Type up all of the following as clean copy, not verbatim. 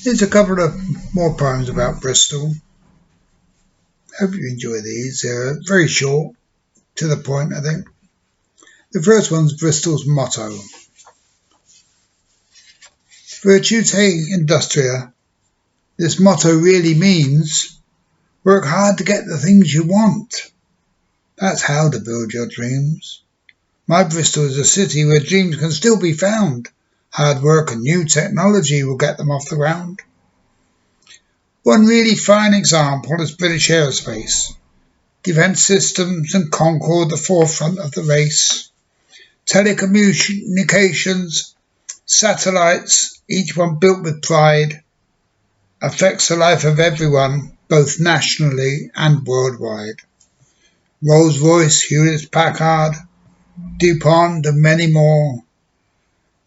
Here's a couple of more poems about Bristol. Hope you enjoy these. They're very short, to the point, I think. The first one's Bristol's motto. Virtute Industria. This motto really means work hard to get the things you want. That's how to build your dreams. My Bristol is a city where dreams can still be found. Hard work and new technology will get them off the ground. One really fine example is British aerospace. Defence systems and Concorde the forefront of the race. Telecommunications, satellites, each one built with pride, affects the life of everyone, both nationally and worldwide. Rolls-Royce, Hewlett-Packard, DuPont and many more.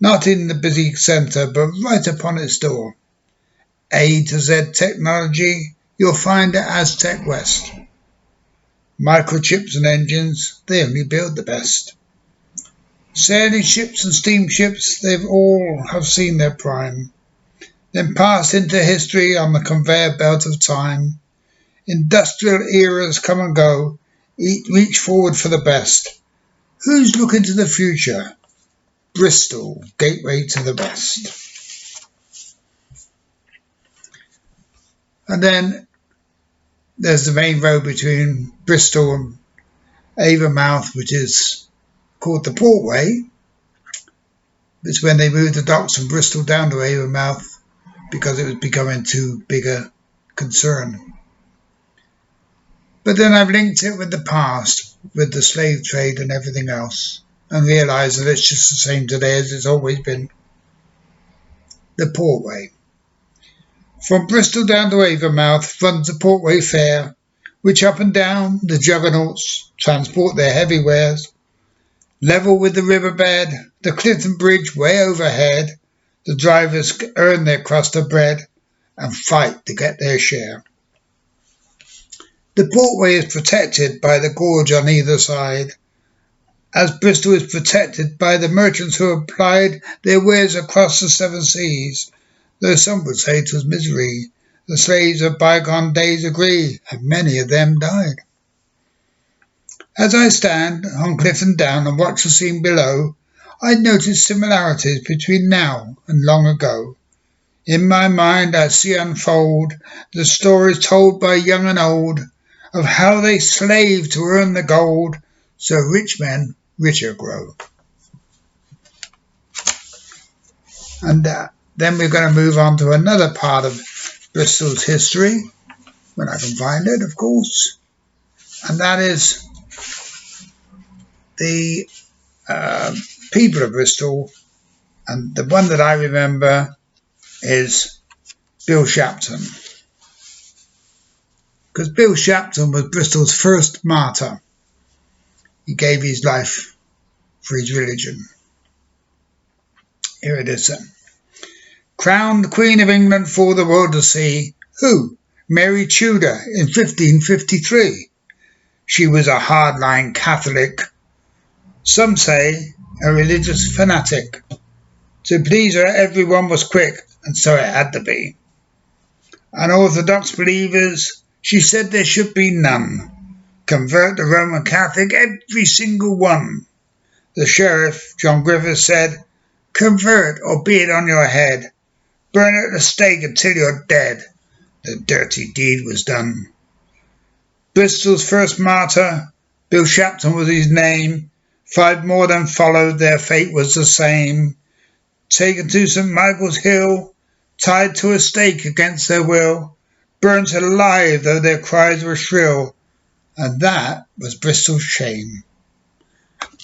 Not in the busy centre, but right upon its door. A to Z technology, you'll find at Aztec West. Microchips and engines, they only build the best. Sailing ships and steamships, they've all have seen their prime. Then passed into history on the conveyor belt of time. Industrial eras come and go, reach forward for the best. Who's looking to the future? Bristol, gateway to the best. And then there's the main road between Bristol and Avonmouth, which is called the Portway. It's when they moved the docks from Bristol down to Avonmouth because it was becoming too big a concern. But then I've linked it with the past, with the slave trade and everything else, and realised that it's just the same today as it's always been. The Portway. From Bristol down to Avonmouth runs the Portway Fair, which up and down the juggernauts transport their heavy wares. Level with the riverbed, the Clifton Bridge way overhead, the drivers earn their crust of bread and fight to get their share. The Portway is protected by the gorge on either side, as Bristol is protected by the merchants who applied their wares across the seven seas. Though some would say 'twas misery, the slaves of bygone days agree, and many of them died. As I stand on Clifton Down and watch the scene below, I notice similarities between now and long ago. In my mind I see unfold the stories told by young and old of how they slaved to earn the gold, so rich men richer grow. And then we're going to move on to another part of Bristol's history, when I can find it, of course. And that is the people of Bristol. And the one that I remember is Bill Shapton. Because Bill Shapton was Bristol's first martyr. He gave his life for his religion. Here it is then. Crowned Queen of England for the world to see. Who? Mary Tudor in 1553. She was a hardline Catholic. Some say a religious fanatic. To please her everyone was quick, and so it had to be. Unorthodox believers, she said there should be none. Convert the Roman Catholic, every single one. The sheriff, John Griffiths, said, convert or be it on your head. Burn at the stake until you're dead. The dirty deed was done. Bristol's first martyr, Bill Shapton was his name. 5 more then followed, their fate was the same. Taken to St. Michael's Hill, tied to a stake against their will, burnt alive though their cries were shrill, and that was Bristol's shame.